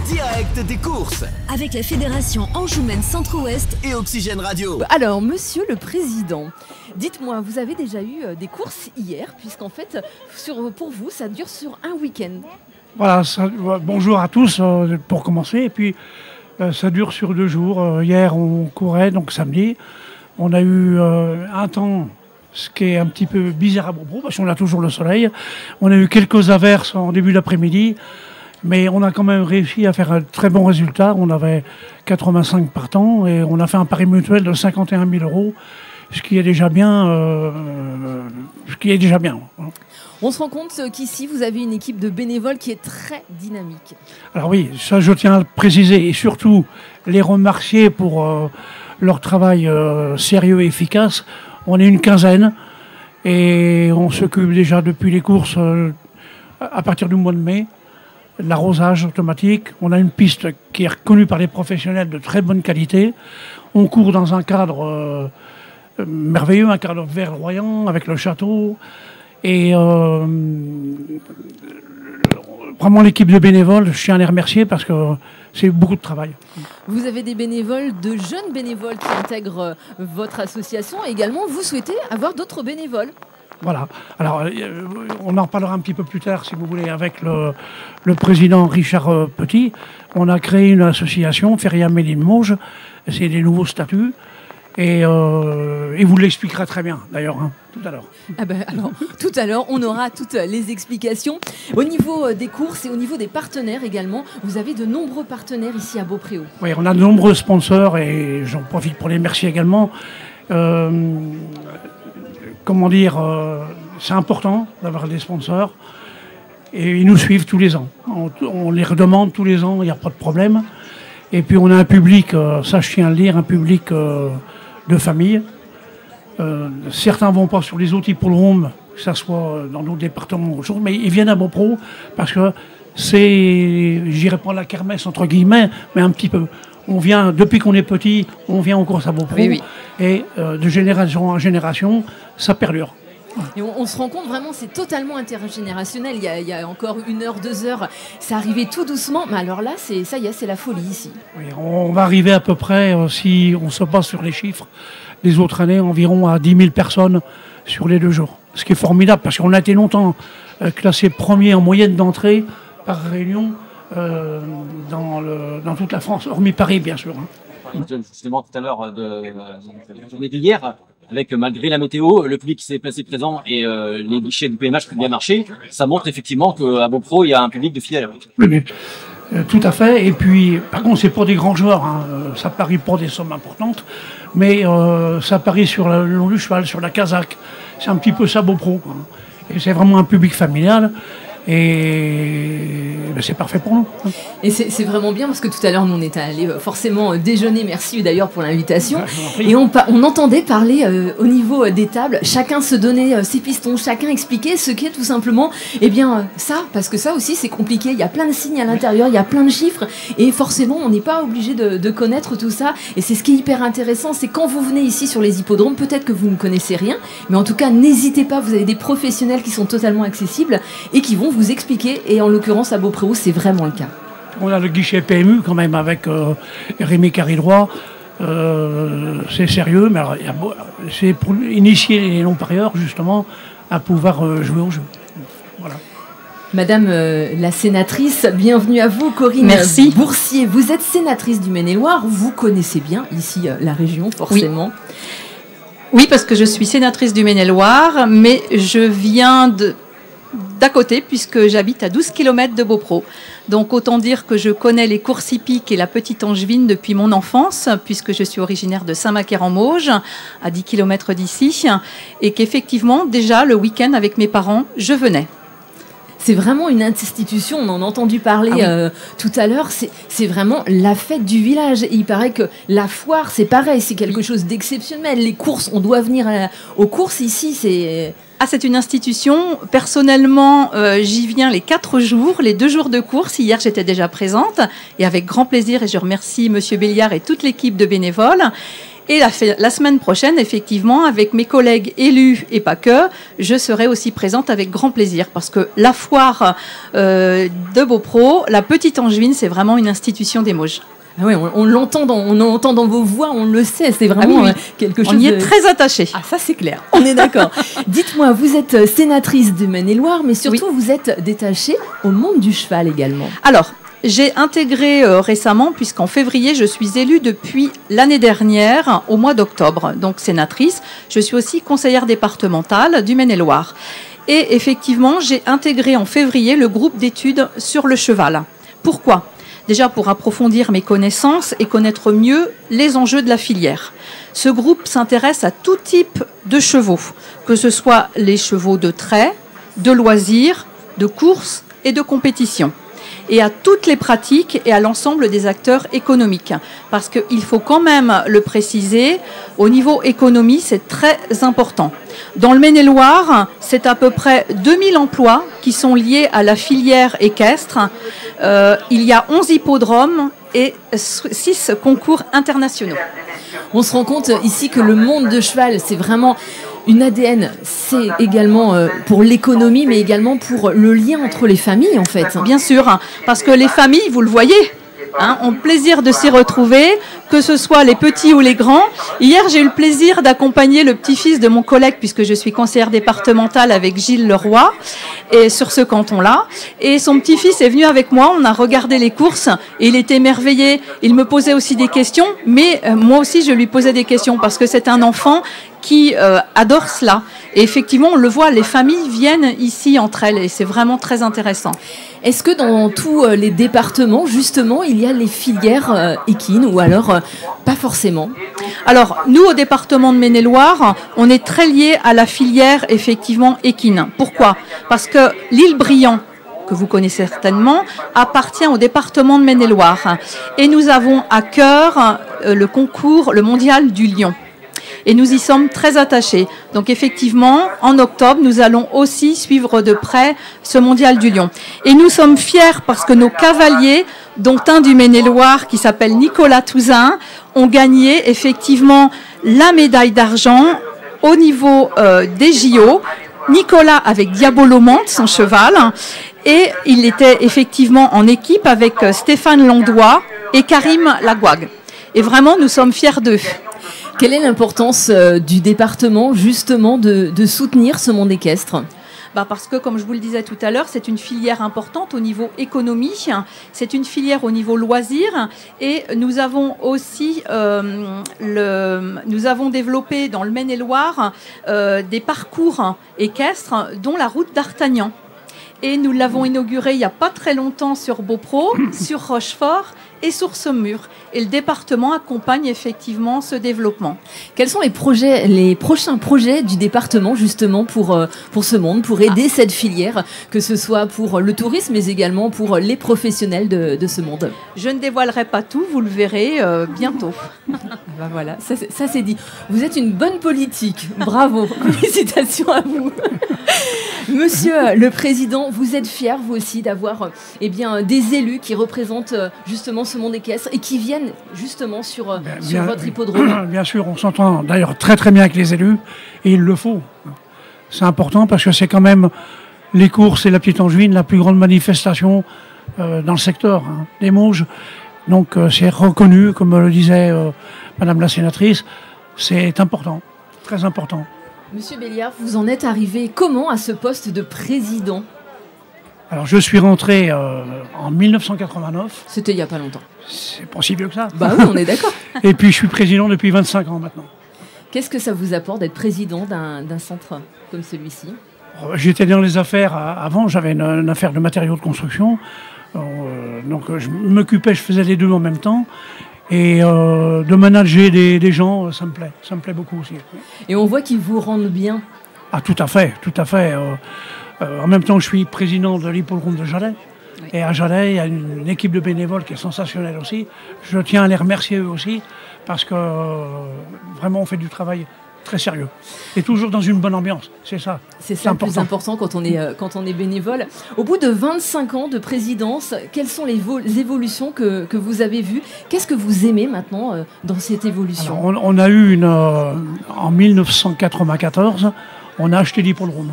direct des courses avec la Fédération Anjoumaine Centre-Ouest et Oxygène Radio. Alors, monsieur le président, dites-moi, vous avez déjà eu des courses hier, puisqu'en fait, pour vous, ça dure sur un week-end. Voilà, bonjour à tous pour commencer. Et puis, ça dure sur 2 jours. Hier, on courait, donc samedi. On a eu un temps, ce qui est un petit peu bizarre à Beaupro, parce qu'on a toujours le soleil. On a eu quelques averses en début d'après-midi, mais on a quand même réussi à faire un très bon résultat. On avait 85 partants et on a fait un pari mutuel de 51 000 €, ce qui est déjà bien. On se rend compte qu'ici, vous avez une équipe de bénévoles qui est très dynamique. Alors oui, ça je tiens à le préciser et surtout les remercier pour leur travail sérieux et efficace. On est une quinzaine et on s'occupe déjà depuis les courses à partir du mois de mai, de l'arrosage automatique. On a une piste qui est reconnue par les professionnels de très bonne qualité. On court dans un cadre merveilleux, un cadre verdoyant avec le château. Et vraiment l'équipe de bénévoles, je tiens à les remercier parce que c'est beaucoup de travail. Vous avez des bénévoles, de jeunes bénévoles qui intègrent votre association et également vous souhaitez avoir d'autres bénévoles. Voilà. Alors, on en parlera un petit peu plus tard, si vous voulez, avec le président Richard Petit. On a créé une association, Feria Méline Mauges. C'est des nouveaux statuts. Et il vous l'expliquera très bien, d'ailleurs, tout à l'heure. Ah ben, alors, tout à l'heure, on aura toutes les explications. Au niveau des courses et au niveau des partenaires également, vous avez de nombreux partenaires ici à Beaupréau. Oui, on a de nombreux sponsors et j'en profite pour les remercier également. Comment dire, c'est important d'avoir des sponsors et ils nous suivent tous les ans. On les redemande tous les ans, il n'y a pas de problème. Et puis on a un public, ça je tiens à le dire, un public de famille. Certains ne vont pas sur les autres hippodromes, que ce soit dans d'autres départements, mais ils viennent à Beaupréau parce que c'est, je dirais pas la kermesse entre guillemets, mais un petit peu. On vient, depuis qu'on est petit, on vient aux courses à Beaupréau. Oui, oui. Et de génération en génération, ça perdure. Et on se rend compte vraiment, c'est totalement intergénérationnel. Il y a encore 1 heure, 2 heures, ça arrivait tout doucement. Mais alors là, ça y est, c'est la folie ici. Oui, on va arriver à peu près, si on se base sur les chiffres des autres années, environ à 10 000 personnes sur les 2 jours. Ce qui est formidable, parce qu'on a été longtemps classé premier en moyenne d'entrée par réunion dans toute la France, hormis Paris, bien sûr. Justement, tout à l'heure de la journée d'hier, avec malgré la météo, le public qui s'est placé présent et les guichets du PMH qui ont bien marché, ça montre effectivement qu'à Beaupréau, il y a un public de fidèles. Oui, mais, tout à fait. Et puis, par contre, c'est pour des grands joueurs. Ça parie pour des sommes importantes, mais ça parie sur le long du cheval, sur la casaque. C'est un petit peu ça, Beaupréau, quoi. Et c'est vraiment un public familial. Et c'est parfait pour nous. Et c'est vraiment bien parce que tout à l'heure, nous, on est allés forcément déjeuner. Merci d'ailleurs pour l'invitation. Et on entendait parler au niveau des tables. Chacun se donnait ses pistons, chacun expliquait ce qu'est tout simplement, eh bien, ça. Parce que ça aussi, c'est compliqué. Il y a plein de signes à l'intérieur, il y a plein de chiffres. Et forcément, on n'est pas obligé de connaître tout ça. Et c'est ce qui est hyper intéressant. C'est quand vous venez ici sur les hippodromes, peut-être que vous ne connaissez rien. Mais en tout cas, n'hésitez pas. Vous avez des professionnels qui sont totalement accessibles et qui vont vous expliquer, et en l'occurrence à Beaupréau, c'est vraiment le cas. On a le guichet PMU quand même avec Rémi Caridroit, c'est sérieux, mais c'est pour initier les non-parieurs justement à pouvoir jouer au jeu. Voilà. Madame la sénatrice, bienvenue à vous, Corinne. Merci. Boursier. Vous êtes sénatrice du Maine-et-Loire, vous connaissez bien ici la région forcément. Oui, parce que je suis sénatrice du Maine-et-Loire, mais je viens d'à côté, puisque j'habite à 12 km de Beaupréau. Donc autant dire que je connais les courses hippiques et la petite Angevine depuis mon enfance, puisque je suis originaire de Saint-Macaire-en-Mauges, à 10 km d'ici, et qu'effectivement, déjà, le week-end avec mes parents, je venais. C'est vraiment une institution, on en a entendu parler tout à l'heure, c'est vraiment la fête du village. Et il paraît que la foire, c'est pareil, c'est quelque chose d'exceptionnel. Les courses, on doit venir aux courses ici, c'est... Ah, c'est une institution. Personnellement, j'y viens les 4 jours, les 2 jours de course. Hier, j'étais déjà présente et avec grand plaisir. Et je remercie Monsieur Béliard et toute l'équipe de bénévoles. Et la semaine prochaine, effectivement, avec mes collègues élus et pas que, je serai aussi présente avec grand plaisir parce que la foire de Beaupro, la Petite Angevine, c'est vraiment une institution des Mauges. Ah oui, on l'entend dans vos voix, on le sait, c'est vraiment quelque chose. On y est très attaché. Ah, ça c'est clair, on est d'accord. Dites-moi, vous êtes sénatrice de Maine-et-Loire, mais surtout vous êtes détachée au monde du cheval également. Alors, j'ai intégré récemment, puisqu'en février, je suis élue depuis l'année dernière, au mois d'octobre, donc sénatrice. Je suis aussi conseillère départementale du Maine-et-Loire. Et effectivement, j'ai intégré en février le groupe d'études sur le cheval. Pourquoi ? Déjà pour approfondir mes connaissances et connaître mieux les enjeux de la filière. Ce groupe s'intéresse à tout type de chevaux, que ce soit les chevaux de trait, de loisirs, de course et de compétition. Et à toutes les pratiques et à l'ensemble des acteurs économiques. Parce qu'il faut quand même le préciser, au niveau économie, c'est très important. Dans le Maine-et-Loire, c'est à peu près 2000 emplois qui sont liés à la filière équestre. Il y a 11 hippodromes et 6 concours internationaux. On se rend compte ici que le monde de cheval, c'est vraiment une ADN. C'est également pour l'économie, mais également pour le lien entre les familles, en fait. Bien sûr, parce que les familles, vous le voyez, ont le plaisir de s'y retrouver, que ce soit les petits ou les grands. Hier, j'ai eu le plaisir d'accompagner le petit-fils de mon collègue, puisque je suis conseillère départementale avec Gilles Leroy, et sur ce canton-là. Et son petit-fils est venu avec moi, on a regardé les courses, et il était émerveillé. Il me posait aussi des questions, mais moi aussi, je lui posais des questions, parce que c'est un enfant qui adore cela. Et effectivement, on le voit, les familles viennent ici entre elles, et c'est vraiment très intéressant. Est-ce que dans tous les départements, justement, il y a les filières équines ou alors pas forcément? Alors, nous, au département de Maine-et-Loire, on est très liés à la filière, effectivement, équine. Pourquoi ? Parce que l'île Briand, que vous connaissez certainement, appartient au département de Maine-et-Loire. Et nous avons à cœur le concours, le mondial du lion. Et nous y sommes très attachés. Donc effectivement, en octobre, nous allons aussi suivre de près ce mondial du lion. Et nous sommes fiers parce que nos cavaliers, dont un du Maine-et-Loire qui s'appelle Nicolas Touzin, ont gagné effectivement la médaille d'argent au niveau des JO. Nicolas avec Diabolomante, son cheval, et il était effectivement en équipe avec Stéphane Landois et Karim Lagouag. Et vraiment, nous sommes fiers d'eux. Quelle est l'importance du département, justement, de soutenir ce monde équestre ? Parce que, comme je vous le disais tout à l'heure, c'est une filière importante au niveau économie, c'est une filière au niveau loisirs, et nous avons aussi nous avons développé dans le Maine-et-Loire des parcours équestres, dont la route d'Artagnan. Et nous l'avons inauguré il n'y a pas très longtemps sur Beaupro, sur Rochefort et sur Saumur. Et le département accompagne effectivement ce développement. Quels sont les prochains projets du département justement pour ce monde, pour aider cette filière, que ce soit pour le tourisme mais également pour les professionnels de ce monde? Je ne dévoilerai pas tout, vous le verrez bientôt. Voilà, ça c'est dit. Vous êtes une bonne politique, bravo, félicitations à vous. Monsieur le Président, vous êtes fier, vous aussi, d'avoir des élus qui représentent justement ce monde équestre et qui viennent justement sur votre hippodrome. Bien sûr, on s'entend d'ailleurs très très bien avec les élus, et il le faut. C'est important parce que c'est quand même les courses et la Petite Angevine, la plus grande manifestation dans le secteur des Mauges. Donc c'est reconnu, comme le disait Madame la sénatrice, c'est important, très important. Monsieur Béliard, vous en êtes arrivé comment à ce poste de président? Alors je suis rentré en 1989. C'était il n'y a pas longtemps. C'est pas si vieux que ça. Bah oui, on est d'accord. Et puis je suis président depuis 25 ans maintenant. Qu'est-ce que ça vous apporte d'être président d'un centre comme celui-ci? J'étais dans les affaires avant, j'avais une affaire de matériaux de construction. Donc je m'occupais, je faisais les deux en même temps. Et de manager des gens, ça me plaît beaucoup aussi. Et on voit qu'ils vous rendent bien. Ah, tout à fait, tout à fait. En même temps, je suis président de l'hippodrome de Jalais. Oui. Et à Jalais, il y a une équipe de bénévoles qui est sensationnelle aussi. Je tiens à les remercier eux aussi, parce que vraiment, on fait du travail très sérieux. Et toujours dans une bonne ambiance, c'est ça. C'est ça le plus important quand on est bénévole. Au bout de 25 ans de présidence, quelles sont les évolutions que vous avez vues? Qu'est-ce que vous aimez maintenant dans cette évolution? Alors, on a eu en 1994, on a acheté l'hippodrome.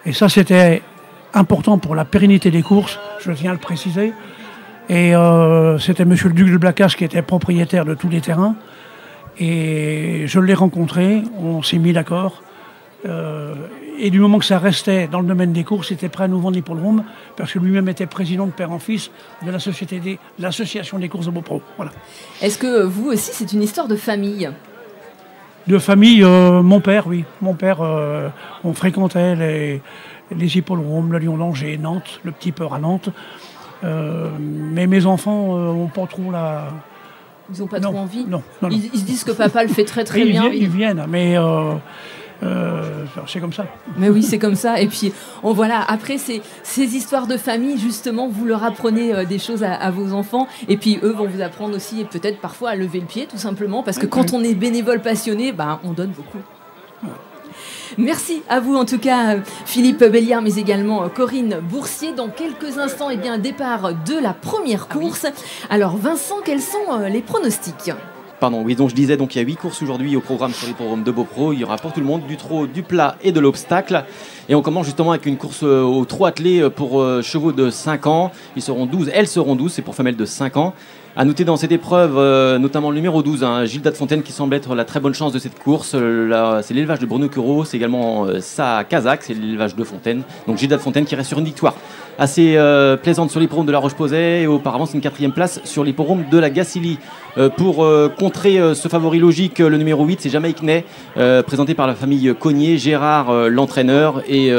Et ça, c'était important pour la pérennité des courses, je tiens à le préciser. Et c'était M. le Duc de Blacas qui était propriétaire de tous les terrains. Et je l'ai rencontré, on s'est mis d'accord. Et du moment que ça restait dans le domaine des courses, il était prêt à nous vendre l'hippodrome, parce que lui-même était président de père en fils de l'association des courses de Beaupro. Voilà. Est-ce que vous aussi, c'est une histoire de famille? De famille, mon père, oui. Mon père, on fréquentait les hippodromes, le Lyon-Langer, Nantes, le Petit Peur à Nantes. Mais mes enfants n'ont pas trop la... Ils n'ont pas trop envie? Non. Ils se disent que papa le fait très très bien. Ils viennent, mais c'est comme ça. Mais oui, c'est comme ça. Et puis, voilà, après, ces histoires de famille, justement, vous leur apprenez des choses à vos enfants. Et puis, eux vont vous apprendre aussi, et peut-être parfois, à lever le pied, tout simplement. Parce que quand on est bénévole passionné, on donne beaucoup. Merci à vous en tout cas Philippe Belliard, mais également Corinne Boursier. Dans quelques instants, départ de la première course. Alors Vincent, quels sont les pronostics? Pardon, oui, donc je disais, donc il y a 8 courses aujourd'hui au programme sur les programmes de Beaupro. Il y aura pour tout le monde du trot, du plat et de l'obstacle. Et on commence justement avec une course au trot attelé pour chevaux de 5 ans. Ils seront 12, elles seront 12, c'est pour femelles de 5 ans. À noter dans cette épreuve, notamment le numéro 12, Gilda de Fontaine, qui semble être la très bonne chance de cette course. C'est l'élevage de Bruno Cureau, c'est également sa Kazakh, c'est l'élevage de Fontaine. Donc Gilda de Fontaine qui reste sur une victoire assez plaisante sur l'hippodrome de la Roche-Posay. Et auparavant, c'est une 4e place sur l'hippodrome de la Gacilly. Pour contrer ce favori logique, le numéro 8, c'est Jamaïque Ney, présenté par la famille Cognier, Gérard l'entraîneur et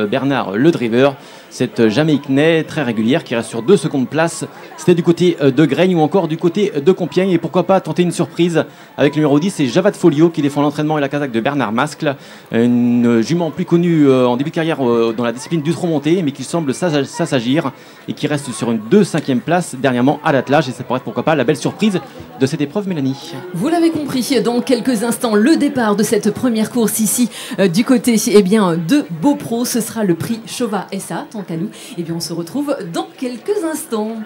Bernard le driver. Cette Jamaïque Ney très régulière qui reste sur 2 secondes place. C'était du côté de Graigne ou encore du côté de Compiègne. Et pourquoi pas tenter une surprise avec le numéro 10, c'est Javad Folio qui défend l'entraînement et la Kazakh de Bernard Mascle. Une jument plus connue en début de carrière dans la discipline du trot monté, mais qui semble s'assagir et qui reste sur une 5e place dernièrement à l'attelage. Et ça pourrait être pourquoi pas la belle surprise de cette épreuve, Mélanie. Vous l'avez compris, dans quelques instants, le départ de cette première course ici du côté de Beaupro. Ce sera le prix Chauvat SA, tant qu'à nous. Et bien on se retrouve dans quelques instants.